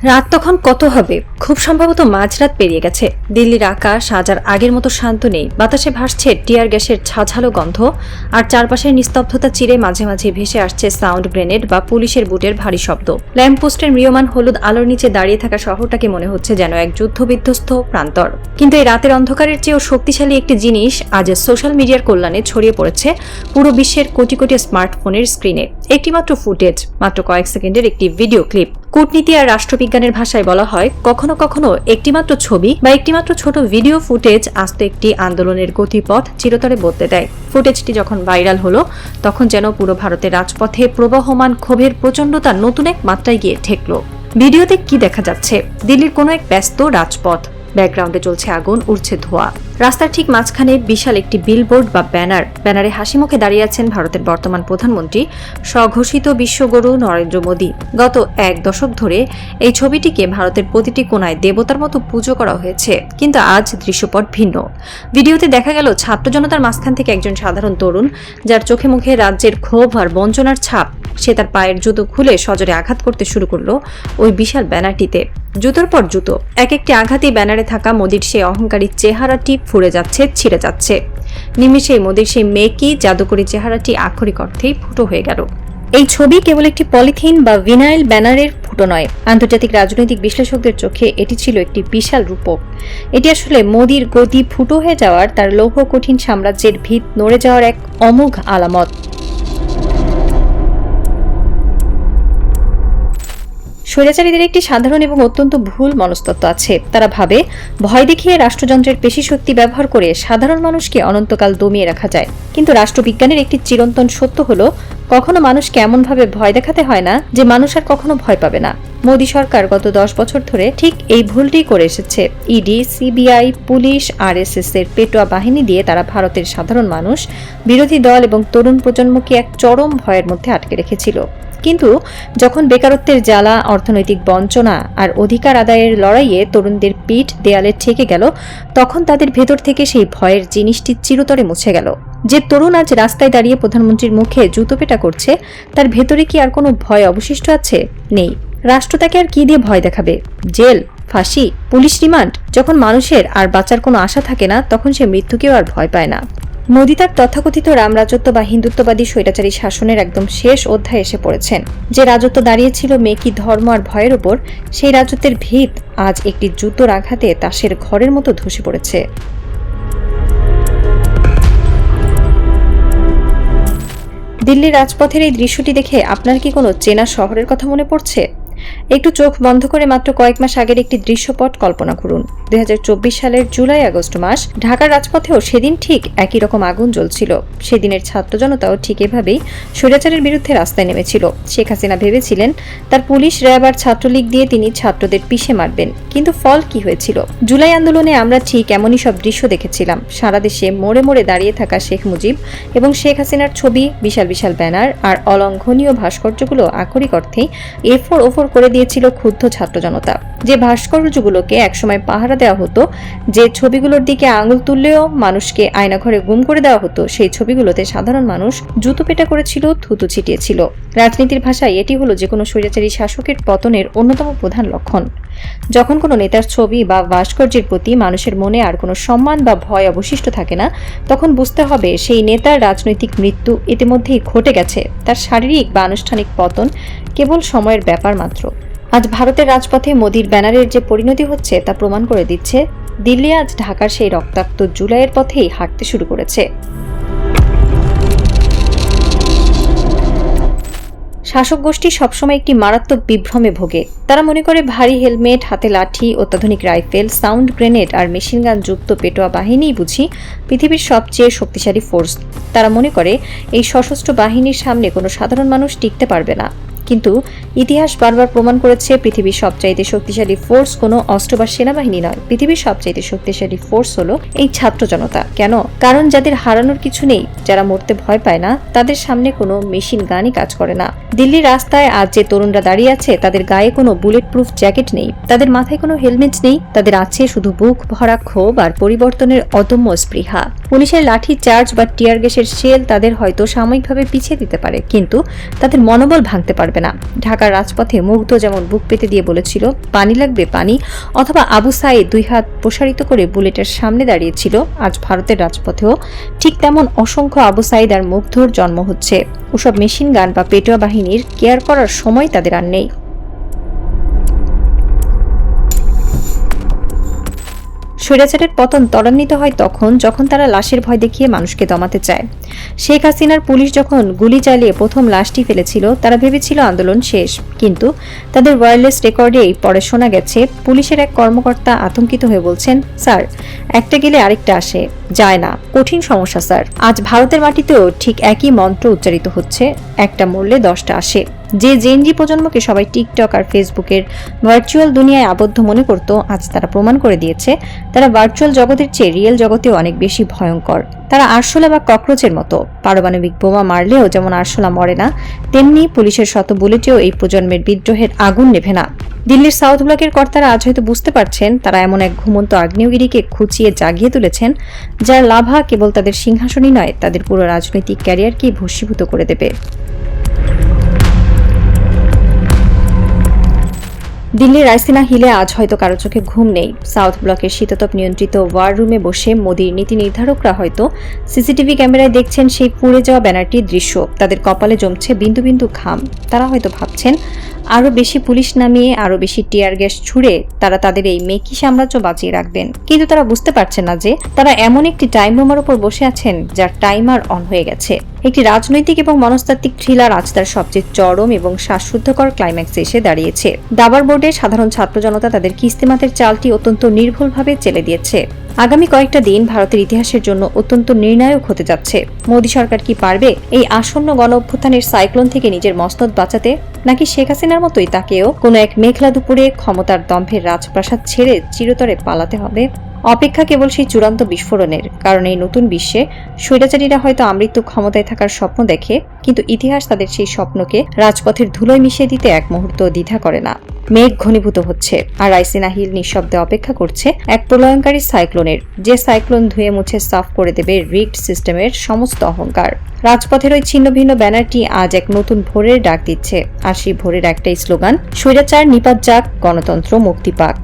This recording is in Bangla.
রাত তখন কত হবে? খুব সম্ভবত মাঝরাত পেরিয়ে গেছে। দিল্লির আকাশ আজ আর আগের মতো শান্ত নেই। বাতাসে ভাসছে টিয়ার গ্যাসের ঝাঝালো গন্ধ, আর চারপাশের নিস্তব্ধতা চিরে মাঝে মাঝে ভেসে আসছে সাউন্ড গ্রেনেড বা পুলিশের বুটের ভারী শব্দ। ল্যাম্পপোস্টের ম্রিয়মান হলুদ আলোর নিচে দাঁড়িয়ে থাকা শহরটাকে মনে হচ্ছে যেন এক যুদ্ধবিধ্বস্ত প্রান্তর। কিন্তু এই রাতের অন্ধকারের চেয়েও শক্তিশালী একটি জিনিস আজ সোশ্যাল মিডিয়ার কল্যাণে ছড়িয়ে পড়েছে পুরো বিশ্বের কোটি কোটি স্মার্টফোনের স্ক্রিনে। একটিমাত্র ফুটেজ, মাত্র কয়েক সেকেন্ডের একটি ভিডিও ক্লিপ। কূটনীতি আর রাষ্ট্রবিজ্ঞানের ভাষায় বলা হয়, কখনো কখনো একটিমাত্র ছবি বা একটিমাত্র ছোট ভিডিও ফুটেজ আস্ত একটি আন্দোলনের গতিপথ চিরতরে বদলে দেয়। ফুটেজটি যখন ভাইরাল হলো, তখন যেন পুরো ভারতের রাজপথে প্রবহমান ক্ষোভের প্রচণ্ডতা নতুন এক মাত্রায় গিয়ে ঠেকল। ভিডিওতে কি দেখা যাচ্ছে? দিল্লির কোনো এক ব্যস্ত রাজপথ। ব্যাকগ্রাউন্ডে চলছে আগুন, উড়ছে ধোঁয়া। রাস্তার ঠিক মাঝখানে বিশাল একটি বিলবোর্ড বা ব্যানারে হাসি মুখে দাঁড়িয়ে আছেন ভারতের বর্তমান প্রধানমন্ত্রী, স্বঘোষিত বিশ্বগুরু নরেন্দ্র মোদী। গত এক দশক ধরে এই ছবিটিকে ভারতের প্রতিটি কোণায় দেবতার মতো পুজো করা হয়েছে, কিন্তু আজ দৃশ্যপট ভিন্ন। ভিডিওতে দেখা গেল ছাত্র জনতার মাঝখান থেকে একজন সাধারণ তরুণ, যার চোখে মুখে রাজ্যের ক্ষোভ আর বঞ্চনার ছাপ। সে তার পায়ের জুতো খুলে সজোরে আঘাত করতে শুরু করলো ওই বিশাল ব্যানারটিতে। জুতোর পর জুতো, এক একটি আঘাতই ব্যানারে থাকা মোদীর সেই অহংকারী চেহারাটি ফুরে যাচ্ছে, ছিঁড়ে যাচ্ছে। নিমেষে মোদীর সেই মেকি জাদুকরী চেহারাটি আক্ষরিক অর্থেই ফুটো হয়ে গেল। এই ছবি কেবল একটি পলিথিন বা ভিনাইল ব্যানারের ফুটো নয়, আন্তর্জাতিক রাজনৈতিক বিশ্লেষকদের চোখে এটি ছিল একটি বিশাল রূপক। এটি আসলে মোদীর গদি ফুটো হয়ে যাওয়ার, তার লৌহ কঠিন সাম্রাজ্যের ভিত নড়ে যাওয়ার এক অমোঘ আলামত। স্বৈরাচারীদের একটি সাধারণ এবং অত্যন্ত ভুল মনস্তত্ত্ব আছে। তারা ভাবে ভয় দেখিয়ে রাষ্ট্রযন্ত্রের পেশি শক্তি ব্যবহার করে সাধারণ মানুষকে অনন্তকাল দমিয়ে রাখা যায়। কিন্তু রাষ্ট্রবিজ্ঞানের একটি চিরন্তন সত্য হলো, কখনো মানুষকে এমনভাবে ভয় দেখাতে হয় না যে মানুষ আর কখনো ভয় পাবে না। মোদী সরকার গত 10 বছর ধরে ঠিক এই ভুলটি করে এসেছে। ইডি, সিবিআই, পুলিশ, আরএসএস এর পেটোয়া বাহিনী দিয়ে তারা ভারতের সাধারণ মানুষ, বিরোধী দল এবং তরুণ প্রজন্মকে এক চরম ভয়ের মধ্যে আটকে রেখেছিল। কিন্তু যখন বেকারত্বের জ্বালা, অর্থনৈতিক বঞ্চনা আর অধিকার আদায়ের লড়াইয়ে তরুণদের পিঠ দেয়ালে ঠেকে গেল, তখন তাদের ভেতর থেকে সেই ভয়ের জিনিসটি চিরতরে মুছে গেল। যে তরুণ আজ রাস্তায় দাঁড়িয়ে প্রধানমন্ত্রীর মুখে জুতো পেটা করছে, তার ভেতরে কি আর কোনো ভয় অবশিষ্ট আছে? নেই। রাষ্ট্র তাকে আর কি দিয়ে ভয় দেখাবে? জেল, ফাঁসি, পুলিশ রিমান্ড? যখন মানুষের আর বাঁচার কোনো আশা থাকে না, তখন সে মৃত্যুকেও আর ভয় পায় না। মোদী তার তথাকথিত রামরাজত্ব বা হিন্দুত্ববাদী স্বৈরাচারী শাসনের একদম শেষ অধ্যায়ে এসে পড়েছেন। যে রাজত্ব দাঁড়িয়েছিল মেকি ধর্ম আর ভয়ের উপর, সেই রাজত্বের ভিত আজ একটি জুতোর আঘাতে তাসের ঘরের মতো ধসে পড়েছে। দিল্লির রাজপথের এই দৃশ্যটি দেখে আপনার কি কোনো চেনা শহরের কথা মনে পড়ছে? একটু চোখ বন্ধ করে মাত্র কয়েক মাস আগের একটি দৃশ্যপট কল্পনা করুন। 2024 সালের জুলাই-আগস্ট মাস। ঢাকার রাজপথেও সেদিন ঠিক একই রকম আগুন জ্বলছিল। সেদিনের ছাত্র জনতাও ঠিক এভাবেই স্বৈরাচারের বিরুদ্ধে রাস্তায় নেমেছিল। শেখ হাসিনা ভেবেছিলেন তার পুলিশ, র্যাব আর ছাত্রলীগ দিয়ে তিনি ছাত্রদের পিষে মারবেন। কিন্তু ফল কি হয়েছিল? জুলাই আন্দোলনে আমরা ঠিক এমনই সব দৃশ্য দেখেছিলাম। সারা দেশে মোড়ে মোড়ে দাঁড়িয়ে থাকা শেখ মুজিব এবং শেখ হাসিনার ছবি, বিশাল বিশাল ব্যানার আর অলঙ্ঘনীয় ভাস্কর্যগুলো আক্ষরিক অর্থেই এফোর ওফোর করে দিয়েছিল ক্ষুব্ধ ছাত্র জনতা। যে ভাস্কর্যগুলোকে একসময় পাহারা দেওয়া হতো, যে ছবিগুলোর দিকে আঙুল তুললেও মানুষকে আয়নাঘরে গুম করে দেওয়া হতো, সেই ছবিগুলোতে সাধারণ মানুষ জুতো পেটা করেছিল, থুতু ছিটিয়েছিল। রাজনীতির ভাষায় এটি হলো যে কোনো স্বৈরাচারী শাসকের পতনের অন্যতম প্রধান লক্ষণ। যখন কোনো নেতার ছবি বা ভাস্কর্যের প্রতি মানুষের মনে আর কোনো সম্মান বা ভয় অবশিষ্ট থাকে না, তখন বুঝতে হবে সেই নেতার রাজনৈতিক মৃত্যু ইতিমধ্যেই ঘটে গেছে। তার শারীরিক বা আনুষ্ঠানিক পতন কেবল সময়ের ব্যাপার মাত্র। আজ ভারতের রাজপথে মোদীর ব্যানারের যে পরিণতি হচ্ছে তা প্রমাণ করে দিচ্ছে দিল্লি আজ ঢাকার সেই রক্তাক্ত জুলাইয়ের পথেই হাঁটতে শুরু করেছে। শাসক গোষ্ঠী সবসময় একটি মারাত্মক বিভ্রমে ভোগে। তারা মনে করে ভারী হেলমেট, হাতে লাঠি, অত্যাধুনিক রাইফেল, সাউন্ড গ্রেনেড আর মেশিনগান যুক্ত পেটোয়া বাহিনীই বুঝি পৃথিবীর সবচেয়ে শক্তিশালী ফোর্স। তারা মনে করে এই সশস্ত্র বাহিনীর সামনে কোনো সাধারণ মানুষ টিকতে পারবে না। কিন্তু ইতিহাস বারবার প্রমাণ করেছে পৃথিবীর সবচাইতে শক্তিশালী ফোর্স কোনো অস্ত্র বা সেনাবাহিনী নয়। পৃথিবীর সবচাইতে শক্তিশালী ফোর্স হলো এই ছাত্র জনতা। কেন? কারণ যাদের হারানোর কিছু নেই, যারা মরতে ভয় পায় না, তাদের সামনে কোনো মেশিন গানই কাজ করে না। দিল্লির রাস্তায় আজ যে তরুণরা দাঁড়িয়ে আছে, তাদের গায়ে কোনো বুলেট প্রুফ জ্যাকেট নেই, তাদের মাথায় কোনো হেলমেট নেই, তাদের আছে শুধু বুক ভরা ক্ষোভ আর পরিবর্তনের অদম্য স্পৃহা। পুলিশের লাঠি চার্জ বা টিয়ার গ্যাসের শেল তাদের হয়তো সাময়িকভাবে পিছিয়ে দিতে পারে, কিন্তু তাদের মনোবল ভাঙতে পারবে না। ঢাকার রাজপথে মুগ্ধ যেমন বুক পেতে দিয়ে বলেছিল পানি লাগবে পানি, অথবা আবু সাঈদ 2 হাত প্রসারিত করে বুলেটের সামনে দাঁড়িয়েছিল, আজ ভারতের রাজপথেও ঠিক তেমন অসংখ্য আবু সাঈদ আর মুগ্ধর জন্ম হচ্ছে। ওসব মেশিন গান বা পেটোয়া বাহিনীর কেয়ার করার সময় তাদের আর নেই। স্বৈরাচারের পতন ত্বরান্বিত হয় তখন যখন তারা লাশের ভয় দেখিয়ে মানুষকে দমাতে চায়। শেখ হাসিনার পুলিশ যখন গুলি চালিয়ে প্রথম লাশটি ফেলেছিল, তারা ভেবেছিল আন্দোলন শেষ, কিন্তু তাদের ওয়্যারলেস রেকর্ডেই পরে শোনা গেছে পুলিশের এক কর্মকর্তা আতঙ্কিত হয়ে বলছেন, স্যার, একটা গেলে আরেকটা আসে, যায় না, কঠিন সমস্যা স্যার। আজ ভারতের মাটিতেও ঠিক একই মন্ত্র উচ্চারিত হচ্ছে, একটা মরলে 10টা আসে। যে জেনজি প্রজন্মকে সবাই টিকটক আর ফেসবুকের ভার্চুয়াল দুনিয়ায় আবদ্ধ মনে করত, আজ তারা প্রমাণ করে দিয়েছে তারা ভার্চুয়াল জগতের চেয়ে রিয়েল জগতেও অনেক বেশি ভয়ঙ্কর। তারা আরশোলা বা ককরোচের মতো, পারমাণবিক বোমা মারলেও যেমন আরশোলা মরে না, তেমনি পুলিশের শত বুলেটেও এই প্রজন্মের বিদ্রোহের আগুন নেভে না। দিল্লির সাউথ ব্লকের কর্তারা আজ হয়তো বুঝতে পারছেন তারা এমন এক ঘুমন্ত আগ্নেয়গিরিকে খুঁচিয়ে জাগিয়ে তুলেছেন, যার লাভা কেবল তাদের সিংহাসনই নয়, তাদের পুরো রাজনৈতিক ক্যারিয়ারকেই ভস্মীভূত করে দেবে। দিল্লির রাইসিনা হিলে আজ হয়তো কারো চোখে ঘুম নেই। সাউথ ব্লকের শীতাতপ নিয়ন্ত্রিত ওয়ার রুমে বসে মোদির নীতি নির্ধারকরা হয়তো সিসিটিভি ক্যামেরায় দেখছেন সেই পুড়ে যাওয়া ব্যানারটির দৃশ্য, তাদের কপালে জমছে বিন্দু বিন্দু ঘাম। তারা হয়তো ভাবছেন আরো বেশি পুলিশ নামিয়ে, আরো বেশি টিয়ার গ্যাস ছুড়ে তারা তাদের এই মেকি সাম্রাজ্য বাঁচিয়ে রাখবেন। কিন্তু তারা বুঝতে পারছেন না যে তারা এমন একটি টাইম বোমার উপর বসে আছেন যার টাইমার অন হয়ে গেছে। একটি রাজনৈতিক এবং মনস্তাত্ত্বিক থ্রিলার আজ তার সবচেয়ে চরম এবং শ্বাসরুদ্ধকর ক্লাইম্যাক্সে এসে দাঁড়িয়েছে। দাবার বোর্ডে সাধারণ ছাত্র জনতা তাদের কিস্তিমাতের চালটি অত্যন্ত নির্ভুলভাবে চেলে দিয়েছে। আগামী কয়েকটা দিন ভারতের ইতিহাসের জন্য অত্যন্ত নির্ণায়ক হতে যাচ্ছে। মোদী সরকার কি পারবে এই আসন্ন গণ অভ্যুত্থানের সাইক্লোন থেকে নিজের মসনদ বাঁচাতে, নাকি শেখ হাসিনার মতোই তাকেও কোনো এক মেঘলা দুপুরে ক্ষমতার দম্ভের রাজপ্রাসাদ ছেড়ে চিরতরে পালাতে হবে? অপেক্ষা কেবল সেই চূড়ান্ত বিস্ফোরণের, কারণ এই নতুন বিশ্বে স্বৈরাচারীরা হয়তো আমৃত্যু ক্ষমতায় থাকার স্বপ্ন দেখে, কিন্তু ইতিহাস তাদের সেই স্বপ্নকে রাজপথের ধুলোয় মিশিয়ে দিতে এক মুহূর্ত দ্বিধা করে না। মেঘ ঘনীভূত হচ্ছে, আর রাইসিনা হিল নিঃশব্দে অপেক্ষা করছে এক প্রলয়ঙ্কারী সাইক্লোনের, যে সাইক্লোন ধুয়ে মুছে সাফ করে দেবে রিগড সিস্টেমের সমস্ত অহংকার। রাজপথের ওই ছিন্ন ভিন্ন ব্যানারটি আজ এক নতুন ভোরের ডাক দিচ্ছে, আর সেই ভোরের একটাই স্লোগান, স্বৈরাচার নিপাত যাক, গণতন্ত্র মুক্তি পাক।